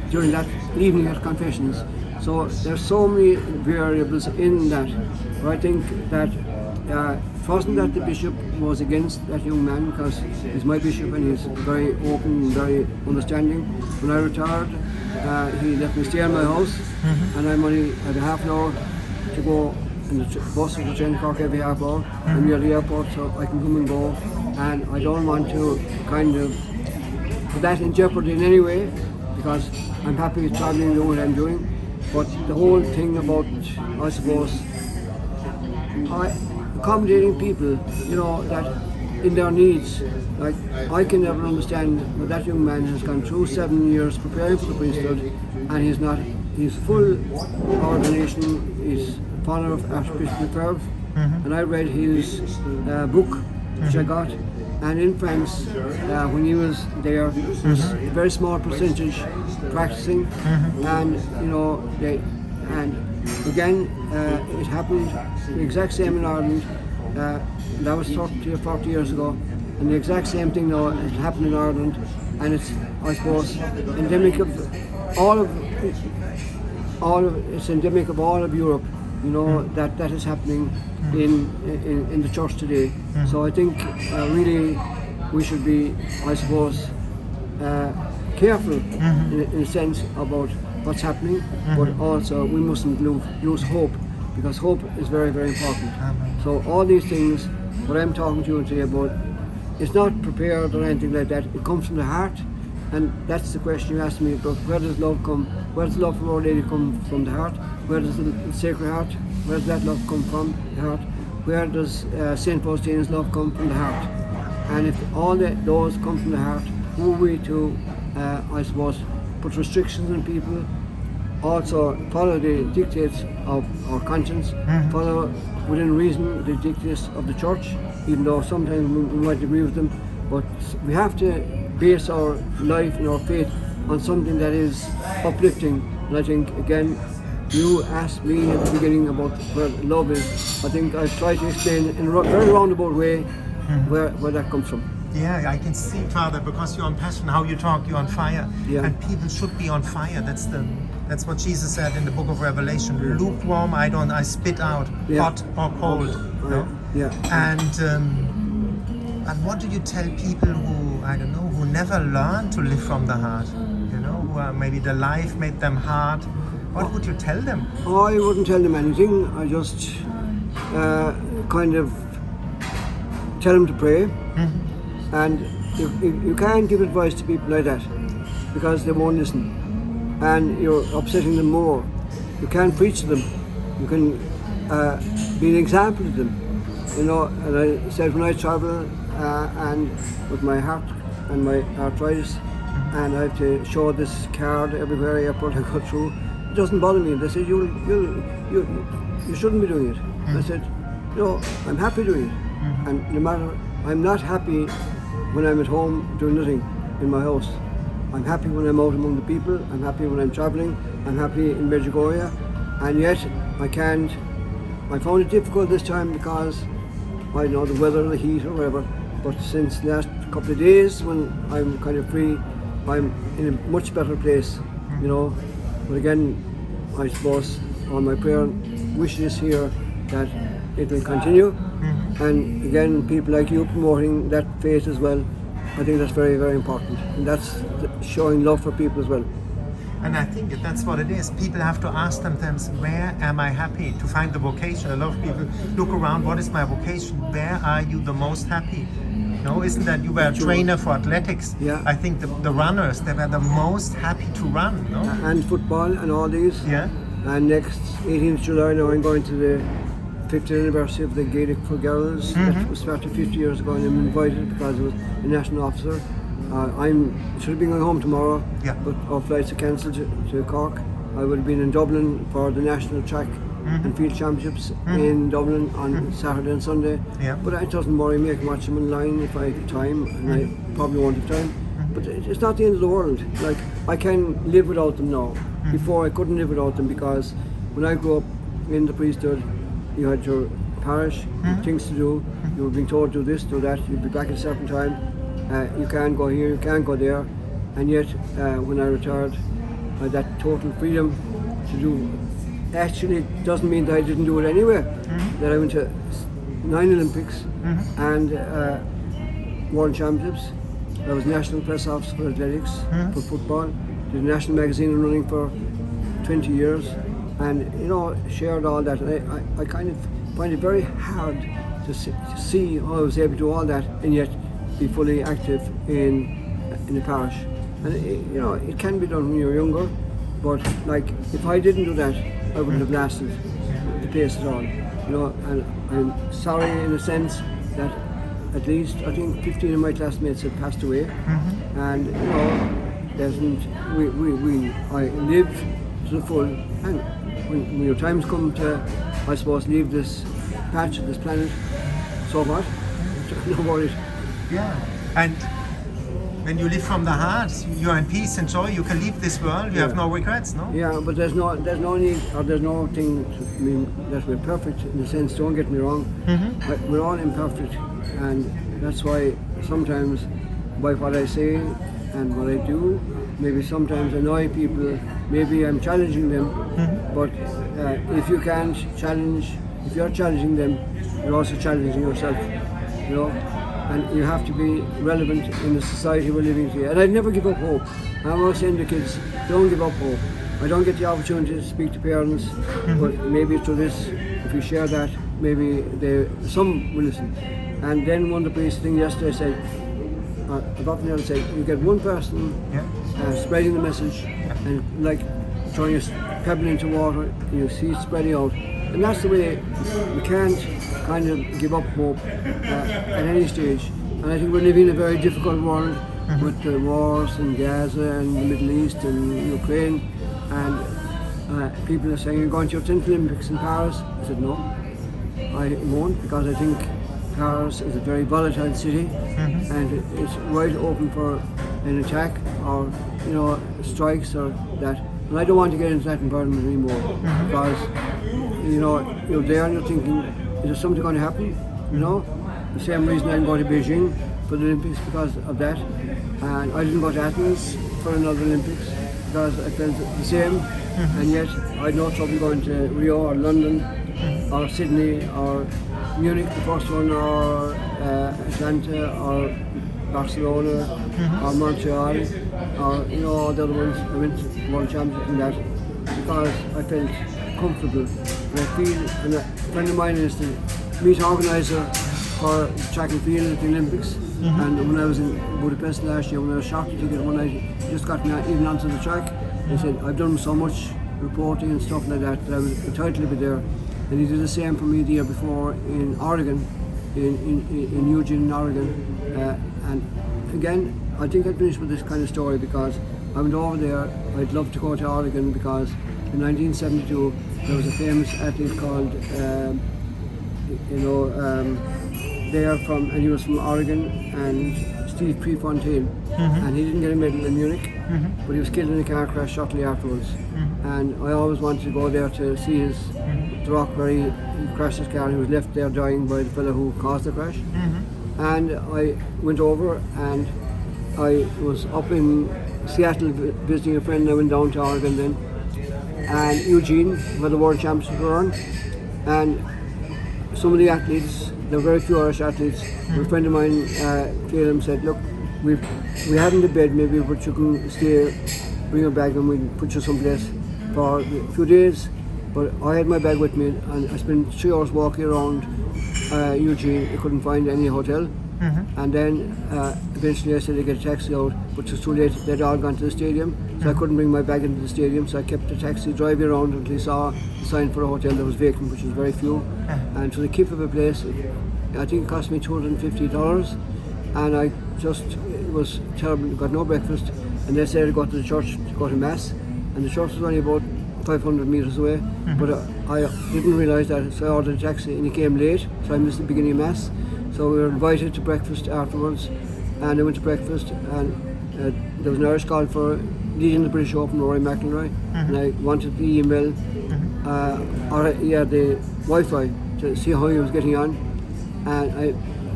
during that evening at confessions. So there's so many variables in that. But I think that it wasn't that the bishop was against that young man, because he's my bishop and he's very open and very understanding. When I retired, he let me stay in my house, and I'm only had a half an hour to go and the buses are train to Cork every half hour. I'm near the airport, so I can come and go. And I don't want to kind of put that in jeopardy in any way, because I'm happy with travelling, doing what I'm doing. But the whole thing about, I suppose, accommodating people, you know, that in their needs. Like, I can never understand what that young man has gone through 7 years preparing for the priesthood, and he's full ordination, he's follower of Archbishop Lefebvre, and I read his book, which I got, and in France, when he was there, there's a very small percentage practicing, and you know, and again, it happened the exact same in Ireland. That was 30 or 40 years ago, and the exact same thing now has happened in Ireland, and it's, I suppose, endemic of it's endemic of all of Europe. You know, that is happening in the church today. So I think really we should be, I suppose, careful in a sense about what's happening, but also we mustn't lose hope, because hope is very, very important. So all these things, what I'm talking to you today about, it's not prepared or anything like that. It comes from the heart, and that's the question you asked me about. Where does love come? Where does love for Our Lady come from? The heart. Where does the Sacred Heart? Where does that love come from? The heart. Where does Saint Faustine's love come from? The heart. And if all those come from the heart, who are we to, I suppose, put restrictions on people? Also follow the dictates of our conscience, follow within reason the dictates of the church, even though sometimes we might agree with them, but we have to base our life and our faith on something that is uplifting. And I think, again, you asked me at the beginning about where love is. I think I've tried to explain in a very roundabout way where that comes from. Yeah, I can see, Father, because you're on passion, how you talk, you're on fire. Yeah. And people should be on fire. That's what Jesus said in the book of Revelation. Lukewarm, I spit out, hot or cold. No? Yeah. And what do you tell people who, I don't know, who never learned to live from the heart? You know, who are, maybe the life made them hard. What would you tell them? I wouldn't tell them anything. I just kind of tell them to pray. And you can't give advice to people like that, because they won't listen, and you're upsetting them more. You can't preach to them. You can be an example to them. You know, and I said, when I travel and with my heart and my arthritis, and I have to show this card everywhere airport I go through, it doesn't bother me. They said, you shouldn't be doing it. I said, no, I'm happy doing it, and no matter, I'm not happy when I'm at home doing nothing in my house. I'm happy when I'm out among the people, I'm happy when I'm travelling, I'm happy in Medjugorje, and yet I found it difficult this time because I don't know, the weather, the heat or whatever, but since the last couple of days when I'm kind of free, I'm in a much better place, you know. But again, I suppose on my prayer wishes here that it will continue, and again, people like you promoting that faith as well, I think that's very, very important, and that's showing love for people as well. And I think that's what it is. People have to ask themselves, where am I happy? To find the vocation. A lot of people look around, what is my vocation? Where are you the most happy? No, isn't that you were a trainer for athletics? Yeah. I think the runners, they were the most happy to run, no? And football and all these. Yeah. And next 18th July now I'm going to the 50th anniversary of the Gaelic for Girls. That was started 50 years ago, and I'm invited because I was a national officer. I should have been going home tomorrow, but our flights are cancelled to Cork. I would have been in Dublin for the national track and field championships in Dublin on Saturday and Sunday. But it doesn't worry me. I can watch them online if I have time, and I probably won't have time. But it's not the end of the world. Like, I can live without them now. Before I couldn't live without them, because when I grew up in the priesthood, you had your parish, things to do. You were being told do this, do that. You'd be back at a certain time. You can't go here, you can't go there. And yet, when I retired, I had that total freedom to do. Actually, doesn't mean that I didn't do it anyway. That I went to 9 Olympics and World Championships. I was National Press Officer for athletics, for football. Did a national magazine running for 20 years. and shared all that. And I kind of find it very hard to see how I was able to do all that and yet be fully active in the parish. And it can be done when you're younger, but like if I didn't do that, I wouldn't have lasted the pace at all. And I'm sorry in a sense that at least I think 15 of my classmates have passed away, and I lived to the full, and when your times come to, I suppose, leave this patch, this planet, so what? No worries. Yeah, and when you live from the heart, you're in peace and joy. You can leave this world. You have no regrets, no? Yeah, but there's no need, or there's no thing to mean that we're perfect in the sense. Don't get me wrong. We're all imperfect, and that's why sometimes by what I say and what I do, maybe sometimes annoy people. Maybe I'm challenging them, but if you can't challenge, if you're challenging them, you're also challenging yourself. And you have to be relevant in the society we're living today. And I'd never give up hope. I'm always saying to kids, don't give up hope. I don't get the opportunity to speak to parents, but maybe through this, if we share that, maybe some will listen. And then one of the priests yesterday said, I've often heard say, you get one person spreading the message, and like throwing a pebble into water, you see it spreading out. And that's the way we can't kind of give up hope at any stage. And I think we're living in a very difficult world with the wars in Gaza and the Middle East and Ukraine. And people are saying, you're going to your 10th Olympics in Paris? I said, no, I won't, because I think Paris is a very volatile city, and it's right open for an attack or strikes or that. And I don't want to get into that environment anymore, because you're there and you're thinking, is there something going to happen? The same reason I'm going to Beijing for the Olympics, because of that. And I didn't go to Athens for another Olympics because I felt the same. And yet I had no trouble going to Rio or London or Sydney or Munich, the first one, or Atlanta or Barcelona or Montreal, or all the other ones. I went to World Championship in that because I felt comfortable. And I feel, and a friend of mine is the meet organiser for track and field at the Olympics. And when I was in Budapest last year, when I was shocked to get one night, just got me even onto the track. He said, I've done so much reporting and stuff like that I was entitled to be there. And he did the same for me the year before in Oregon, in Eugene, Oregon. And again, I think I'd finish with this kind of story because I went over there. I'd love to go to Oregon because in 1972 there was a famous athlete called, and he was from Oregon, and Steve Prefontaine, and he didn't get a medal in Munich, but he was killed in a car crash shortly afterwards. And I always wanted to go there to see the rock where he crashed his car and he was left there dying by the fellow who caused the crash. And I went over and I was up in Seattle visiting a friend. I went down to Oregon then, and Eugene, where the World Championships were on, and some of the athletes, there were very few Irish athletes. A friend of mine, Caleb, said, look, we haven't a bed, maybe you can stay, bring your bag and we'll put you someplace for a few days. But I had my bag with me and I spent 3 hours walking around Eugene. I couldn't find any hotel. And then eventually I said I'd get a taxi out, but it was too late. They'd all gone to the stadium, so I couldn't bring my bag into the stadium, so I kept the taxi driving around until I saw the sign for a hotel that was vacant, which was very few. And to the keep of a place, I think it cost me $250, and it was terrible. Got no breakfast, and they said I'd go to the church to go to Mass, and the church was only about 500 metres away, but I didn't realise that, so I ordered a taxi and he came late, so I missed the beginning of Mass. So we were invited to breakfast afterwards, and I went to breakfast, and there was an Irish call for leading the British Open, Rory McIlroy, and I wanted the email, the Wi-Fi to see how he was getting on, and I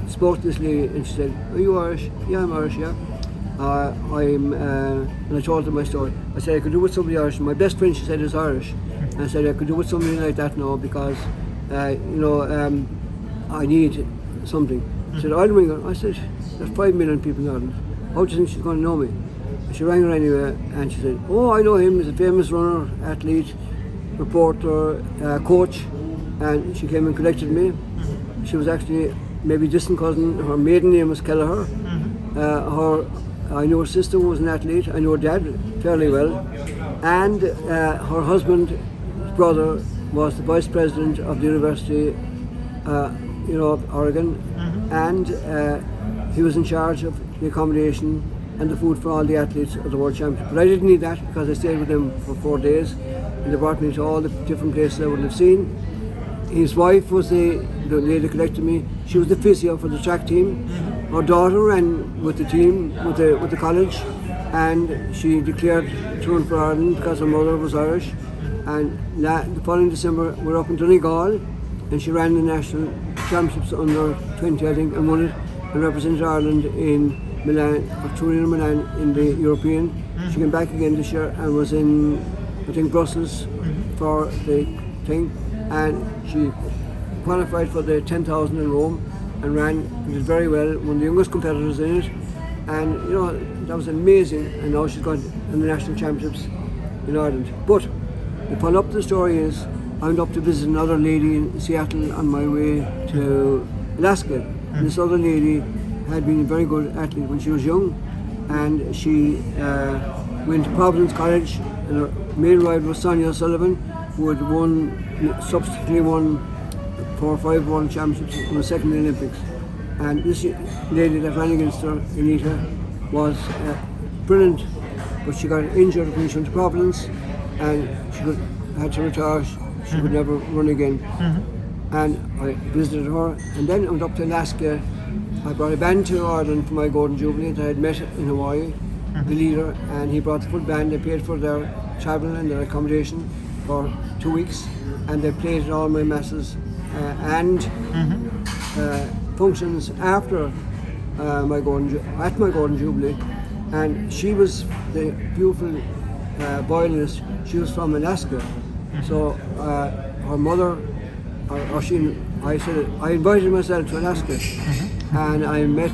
spoke to this lady and she said, are you Irish? Yeah, I'm Irish, yeah. And I told her my story. I said I could do with somebody Irish. My best friend, she said, is Irish. And I said I could do with somebody like that now because, I need something. She said, I'll ring her. I said, there's 5 million people in Ireland. How do you think she's going to know me? And she rang her anyway and she said, oh, I know him. He's a famous runner, athlete. reporter, coach, and she came and collected me. She was actually maybe distant cousin. Her maiden name was Kelleher. I knew her sister was an athlete. I knew her dad fairly well, and her husband's brother was the vice president of the University, of Oregon, and he was in charge of the accommodation and the food for all the athletes of the World Championship. But I didn't need that because I stayed with him for 4 days, and they brought me to all the different places I wouldn't have seen. His wife was the lady that collected me. She was the physio for the track team. Her daughter ran with the team, with the college, and she declared touring for Ireland because her mother was Irish. And the following December, we were up in Donegal, and she ran the national championships under 20, I think, and won it, and represented Ireland in Milan, or touring in Milan in the European. She came back again this year and was in, I think, Brussels for the thing, and she qualified for the 10,000 in Rome and did very well, one of the youngest competitors in it, and that was amazing. And now she's gone in the national championships in Ireland. But the follow-up to the story is I went up to visit another lady in Seattle on my way to Alaska. And this other lady had been a very good athlete when she was young, and she went to Providence College, and her main rival was Sonia Sullivan, who had subsequently won 4 or 5 world championships and was second in the Olympics. And this lady that ran against her, Anita, was brilliant, but she got injured when she went to Providence, and she had to retire. She could never run again. And I visited her, and then I went up to Alaska. I brought a band to Ireland for my Golden Jubilee that I had met in Hawaii, the leader, and he brought the full band. They paid for their travel and their accommodation for 2 weeks, and they played at all my masses and functions after my Golden Jubilee. And she was the beautiful violinist. She was from Alaska, so her mother, I invited myself to Alaska, and I met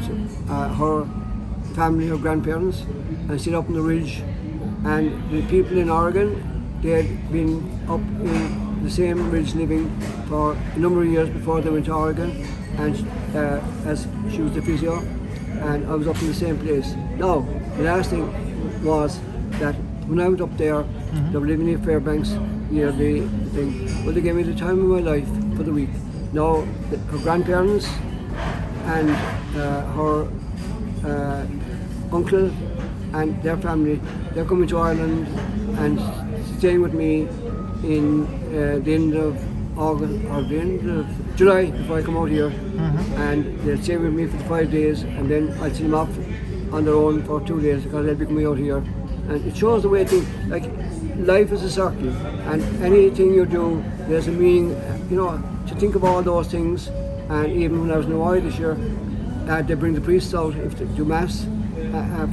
her family, her grandparents, and stayed up on the ridge. And the people in Oregon, they had been up in the same ridge living for a number of years before they went to Oregon, and as she was the physio, and I was up in the same place. Now, the last thing was that when I went up there, they were living in Fairbanks near the thing, but they gave me the time of my life for the week. Now, her grandparents and her uncle and their family, they're coming to Ireland and staying with me in the end of August or the end of July before I come out here, and they'll stay with me for the 5 days, and then I'll see them off on their own for 2 days because they'll be coming out here. And it shows the way things, like life is a circle, and anything you do, there's a meaning, to think of all those things. And even when I was in Hawaii this year, they bring the priests out if they do mass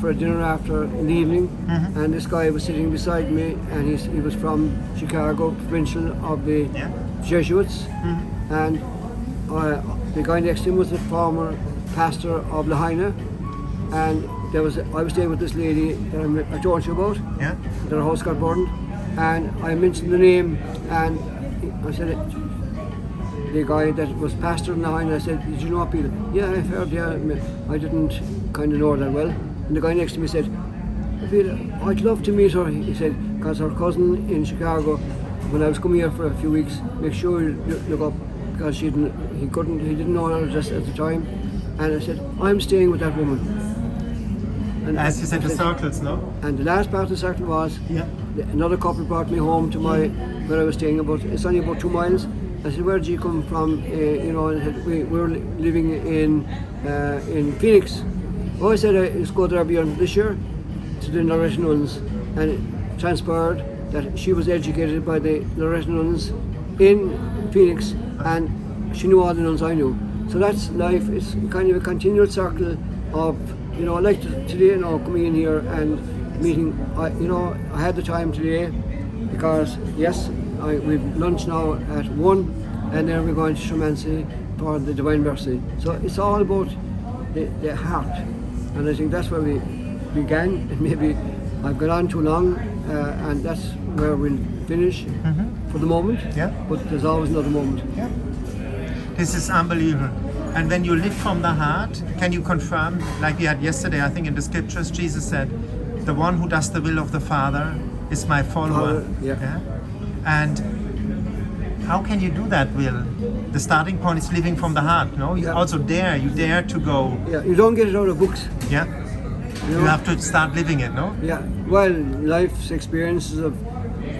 for a dinner after in the evening, and this guy was sitting beside me, and he was from Chicago, provincial of the Jesuits, and the guy next to him was the former pastor of Lahaina, and I was staying with this lady that I told you about, that her house got burned, and I mentioned the name, and I said, the guy that was pastor in Lahaina, I said, did you know Peter? Yeah, I've heard, I didn't kind of know her that well. And the guy next to me said, Peter, I'd love to meet her. He said, because her cousin in Chicago, when I was coming here for a few weeks, make sure you look up, because he didn't know her just at the time. And I said, I'm staying with that woman. And as you said, the circles, no? And the last part of the circle was, another couple brought me home to where I was staying, it's only about 2 miles. I said, where did you come from? And we were living in Phoenix. Oh, I said, I just go there beyond this year to the Loretto nuns, and it transpired that she was educated by the Loretto nuns in Phoenix, and she knew all the nuns I knew. So that's life. It's kind of a continual circle of, like today, coming in here and meeting. I had the time today because, yes, we've lunch now at 1, and then we're going to Shemansey for the Divine Mercy. So it's all about the heart, and I think that's where we began, and maybe I've gone on too long, and that's where we'll finish for the moment, Yeah. but there's always another moment. Yeah. This is unbelievable. And when you live from the heart, can you confirm, like we had yesterday, I think in the scriptures, Jesus said, the one who does the will of the Father is my follower. Yeah. And how can you do that will? The starting point is living from the heart, no? You Yeah. also you dare to go. Yeah, you don't get it out of books. Yeah. You You know? have to start living it, no? Yeah, well, life's experiences of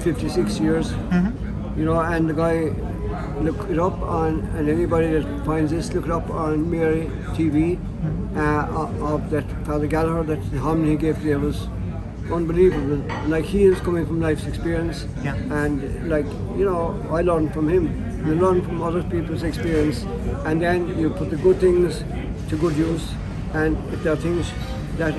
56 years, you know, and the guy, look it up on, and anybody that finds this, look it up on Mary TV, of that Father Kelleher, that the homily he gave today was unbelievable. Like, he is coming from life's experience, Yeah. and like, you know, I learned from him. You learn from other people's experience, and then you put the good things to good use, and if there are things that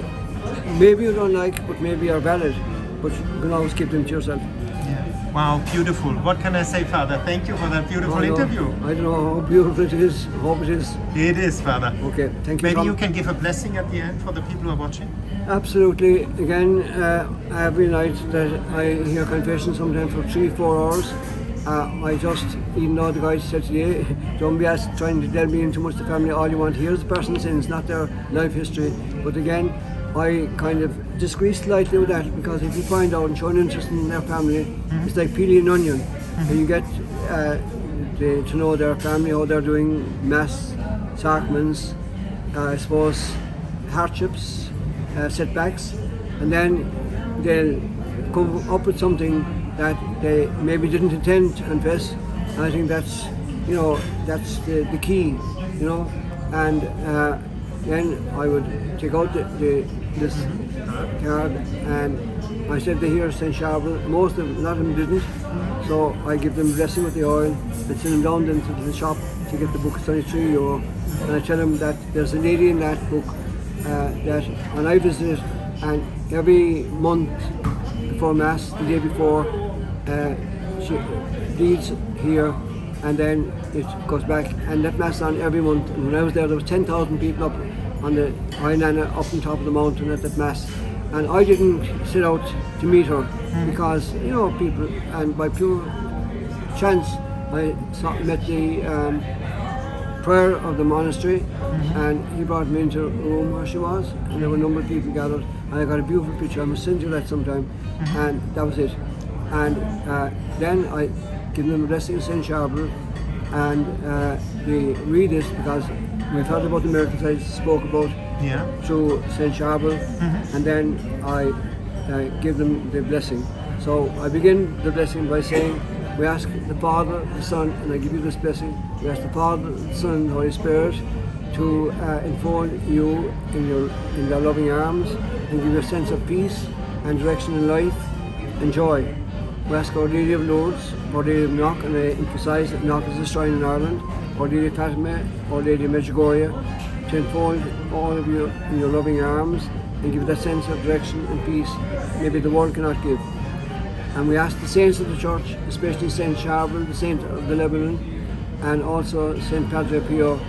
maybe you don't like, but maybe are valid, but you can always keep them to yourself. Yeah. Wow, beautiful. What can I say, Father? Thank you for that beautiful I know- interview. I don't know how beautiful it is. I hope it is. It is, Father. Okay, thank you. Maybe Tom. you can give a blessing at the end for the people who are watching. Absolutely. Again, every night that I hear confession, sometimes for 3-4 hours, I just, even though the guy said today, don't be trying to delve me into much the family, all you want to hear is the person's sins, not their life history. But again, I kind of disagree slightly with that, because if you find out and show an interest in their family, it's like peeling an onion, and you get to know their family, how they're doing, mass, sacraments, I suppose, hardships, setbacks, and then they'll come up with something that they maybe didn't intend to confess. And I think that's, you know, that's the key, you know. And then I would take out this card, and I said they hear St. Charbel. Most of them, a lot of them didn't. So I give them a blessing with the oil and send them down then to the shop to get the book. It's only €3. And I tell them that there's a lady in that book that when I visit it, and every month before Mass, the day before, she reads here, and then it goes back, and that Mass on every month. And when I was there was 10,000 people up on the High up on top of the mountain at that Mass. And I didn't set out to meet her because, you know, people, and by pure chance I met the prior of the monastery, and he brought me into a room where she was, and there were a number of people gathered, and I got a beautiful picture. I must send you that sometime. And that was it. And then I give them a blessing of St. Charbel, and they read it because we've heard about the miracles I spoke about through St. Charbel, and then I give them the blessing. So I begin the blessing by saying, we ask the Father, the Son, and I give you this blessing, we ask the Father, the Son, and the Holy Spirit to enfold you in their loving arms and give you a sense of peace and direction in life and joy. We ask Our Lady of Lourdes, Our Lady of Knock, and I emphasise that Knock is a shrine in Ireland, Our Lady of Fatima, Our Lady of Medjugorje, to enfold all of you in your loving arms and give you that sense of direction and peace maybe the world cannot give. And we ask the saints of the church, especially St. Charbel, the saint of the Lebanon, and also St. Padre Pio,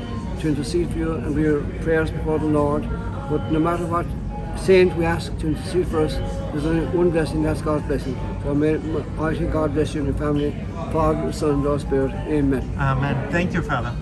to intercede for you and for your prayers before the Lord. But no matter what saint we ask to intercede for us, there's only one blessing, that's God's blessing. So may Almighty God bless you and your family, Father, Son, and Holy Spirit. Amen. Amen. Thank you, Father.